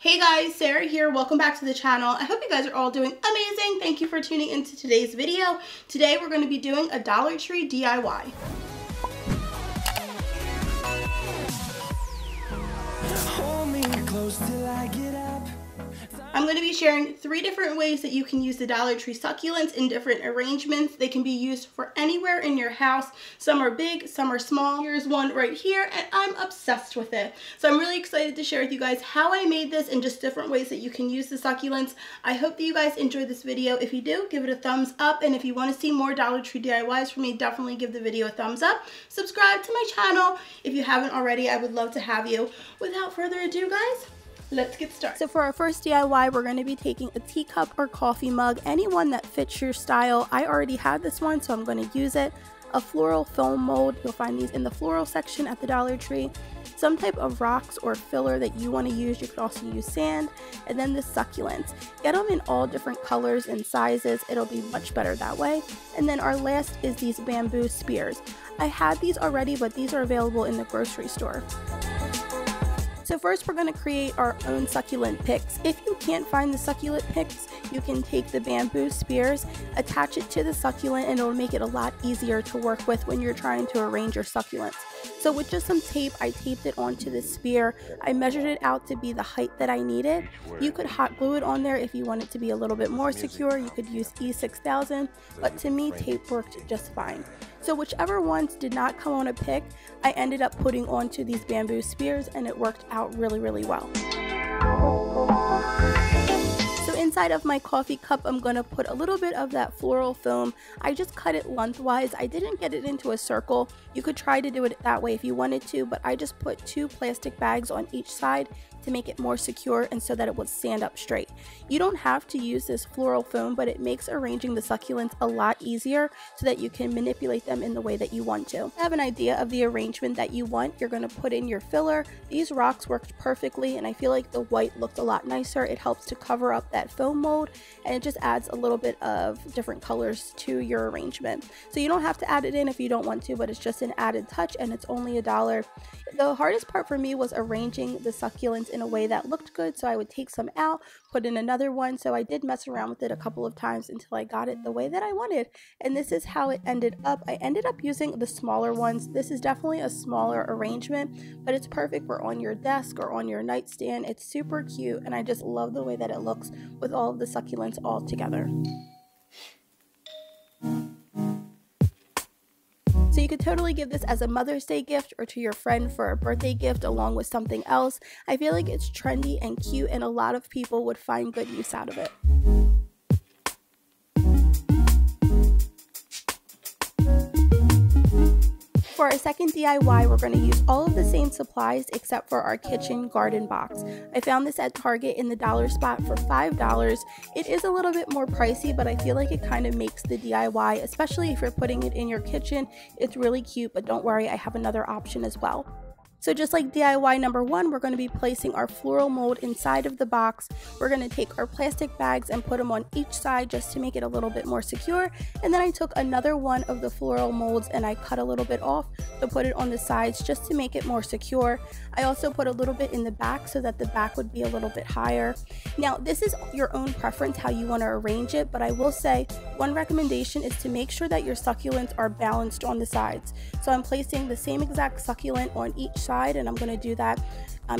Hey guys, Sarah here. Welcome back to the channel. I hope you guys are all doing amazing. Thank you for tuning into today's video. Today we're going to be doing a Dollar Tree DIY. Hold me close till I get up. I'm going to be sharing 3 different ways that you can use the Dollar Tree succulents in different arrangements. They can be used for anywhere in your house. Some are big, some are small. Here's one right here, and I'm obsessed with it. So I'm really excited to share with you guys how I made this and just different ways that you can use the succulents. I hope that you guys enjoyed this video. If you do, give it a thumbs up. And if you want to see more Dollar Tree DIYs from me, definitely give the video a thumbs up. Subscribe to my channel if you haven't already. I would love to have you. Without further ado, guys, let's get started. So for our first DIY, we're going to be taking a teacup or coffee mug, any one that fits your style. I already had this one, so I'm going to use it. A floral foam mold, you'll find these in the floral section at the Dollar Tree. Some type of rocks or filler that you want to use. You could also use sand. And then the succulents. Get them in all different colors and sizes. It'll be much better that way. And then our last is these bamboo spears. I had these already, but these are available in the grocery store. So first we're going to create our own succulent picks. If you can't find the succulent picks, you can take the bamboo spears, attach it to the succulent, and it'll make it a lot easier to work with when you're trying to arrange your succulents. So with just some tape, I taped it onto the spear. I measured it out to be the height that I needed. You could hot glue it on there if you want it to be a little bit more secure. You could use E6000, but to me, tape worked just fine. So whichever ones did not come on a pick, I ended up putting onto these bamboo spears, and it worked out really, really well. So inside of my coffee cup, I'm going to put a little bit of that floral foam. I just cut it lengthwise. I didn't get it into a circle. You could try to do it that way if you wanted to, but I just put 2 plastic bags on each side to make it more secure and so that it would stand up straight. You don't have to use this floral foam, but it makes arranging the succulents a lot easier so that you can manipulate them in the way that you want to. Have an idea of the arrangement that you want, you're going to put in your filler. These rocks worked perfectly, and I feel like the white looked a lot nicer. It helps to cover up that foam mold, and it just adds a little bit of different colors to your arrangement. So you don't have to add it in if you don't want to, but it's just an added touch, and it's only $1. The hardest part for me was arranging the succulents in a way that looked good, so I would take some out, put in another one. So I did mess around with it a couple of times until I got it the way that I wanted, and this is how it ended up. I ended up using the smaller ones. This is definitely a smaller arrangement, but it's perfect for on your desk or on your nightstand. It's super cute, and I just love the way that it looks with all of the succulents all together. So you could totally give this as a Mother's Day gift or to your friend for a birthday gift along with something else. I feel like it's trendy and cute, and a lot of people would find good use out of it. For our second DIY, we're going to use all of the same supplies except for our kitchen garden box. I found this at Target in the dollar spot for $5. It is a little bit more pricey, but I feel like it kind of makes the DIY, especially if you're putting it in your kitchen. It's really cute, but don't worry, I have another option as well. So just like DIY number 1, we're going to be placing our floral mold inside of the box. We're going to take our plastic bags and put them on each side just to make it a little bit more secure. And then I took another one of the floral molds and I cut a little bit off to put it on the sides just to make it more secure. I also put a little bit in the back so that the back would be a little bit higher. Now this is your own preference how you want to arrange it, but I will say one recommendation is to make sure that your succulents are balanced on the sides. So I'm placing the same exact succulent on each side, and I'm going to do that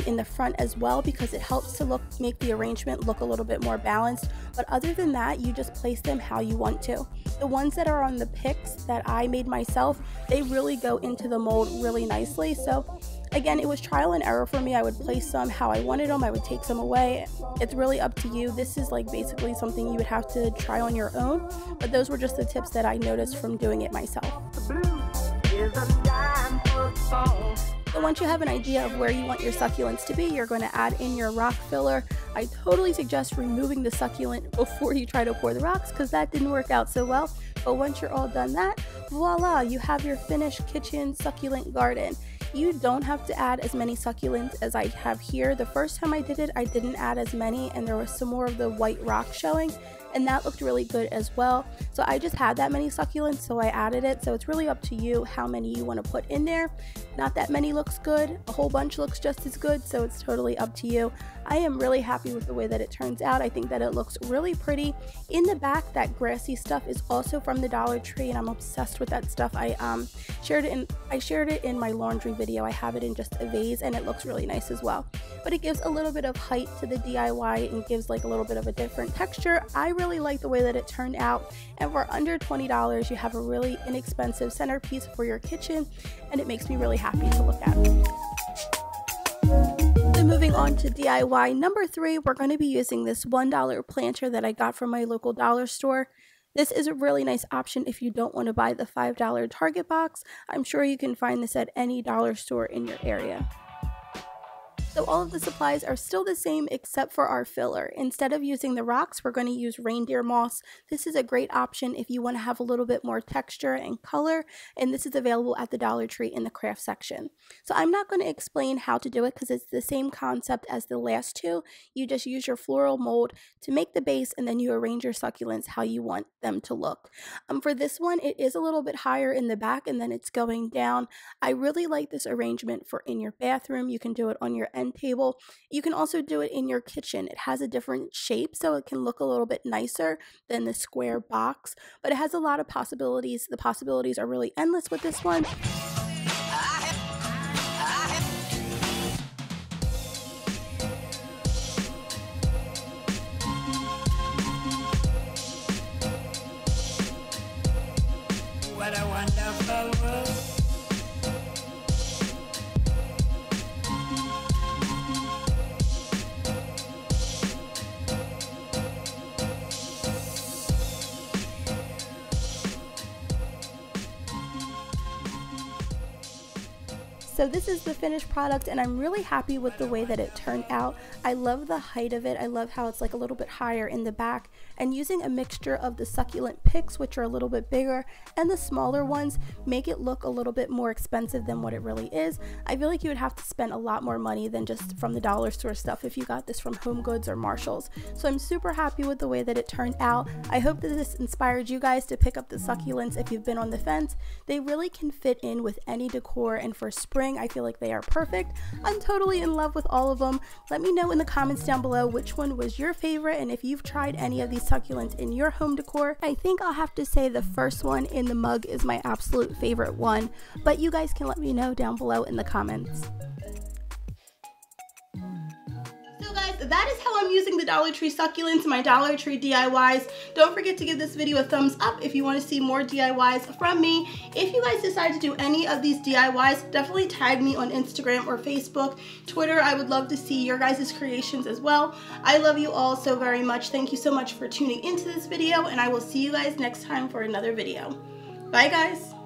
in the front as well because it helps to make the arrangement look a little bit more balanced. But other than that, you just place them how you want to. The ones that are on the picks that I made myself, they really go into the mold really nicely. So again, it was trial and error for me. I would place some how I wanted them. I would take some away. It's really up to you. This is like basically something you would have to try on your own, but those were just the tips that I noticed from doing it myself. So once you have an idea of where you want your succulents to be, you're going to add in your rock filler. I totally suggest removing the succulent before you try to pour the rocks because that didn't work out so well. But once you're all done that, voila, you have your finished kitchen succulent garden. You don't have to add as many succulents as I have here. The first time I did it, I didn't add as many, and there was some more of the white rock showing. and that looked really good as well. So I just had that many succulents, so I added it. So it's really up to you how many you want to put in there. Not that many looks good, a whole bunch looks just as good, so it's totally up to you. I am really happy with the way that it turns out. I think that it looks really pretty. In the back, that grassy stuff is also from the Dollar Tree, and I'm obsessed with that stuff. I shared it in my laundry video. I have it in just a vase, and it looks really nice as well. But it gives a little bit of height to the DIY and gives like a little bit of a different texture. I really like the way that it turned out, and for under $20 you have a really inexpensive centerpiece for your kitchen, and it makes me really happy to look at. So moving on to DIY number 3, we're going to be using this $1 planter that I got from my local dollar store. This is a really nice option if you don't want to buy the $5 Target box. I'm sure you can find this at any dollar store in your area. So all of the supplies are still the same except for our filler. Instead of using the rocks, we're going to use reindeer moss. This is a great option if you want to have a little bit more texture and color, and this is available at the Dollar Tree in the craft section. So I'm not going to explain how to do it because it's the same concept as the last two. You just use your floral mold to make the base, and then you arrange your succulents how you want them to look. For this one, it is a little bit higher in the back, and then it's going down. I really like this arrangement for in your bathroom. You can do it on your end table. You can also do it in your kitchen. It has a different shape, so it can look a little bit nicer than the square box, but it has a lot of possibilities. The possibilities are really endless with this one. What a wonderful world. So this is the finished product, and I'm really happy with the way that it turned out. I love the height of it. I love how it's like a little bit higher in the back, and using a mixture of the succulent picks, which are a little bit bigger, and the smaller ones make it look a little bit more expensive than what it really is. I feel like you would have to spend a lot more money than just from the dollar store stuff if you got this from Home Goods or Marshalls. So I'm super happy with the way that it turned out. I hope that this inspired you guys to pick up the succulents if you've been on the fence. They really can fit in with any decor, and for spring I feel like they are perfect. I'm totally in love with all of them. Let me know in the comments down below which one was your favorite, and if you've tried any of these succulents in your home decor. I think I'll have to say the first one in the mug is my absolute favorite one, but you guys can let me know down below in the comments. So guys, that is how I'm using the Dollar Tree succulents, my Dollar Tree DIYs. Don't forget to give this video a thumbs up if you want to see more DIYs from me. If you guys decide to do any of these DIYs, definitely tag me on Instagram or Facebook, Twitter. I would love to see your guys' creations as well. I love you all so very much. Thank you so much for tuning into this video, and I will see you guys next time for another video. Bye guys.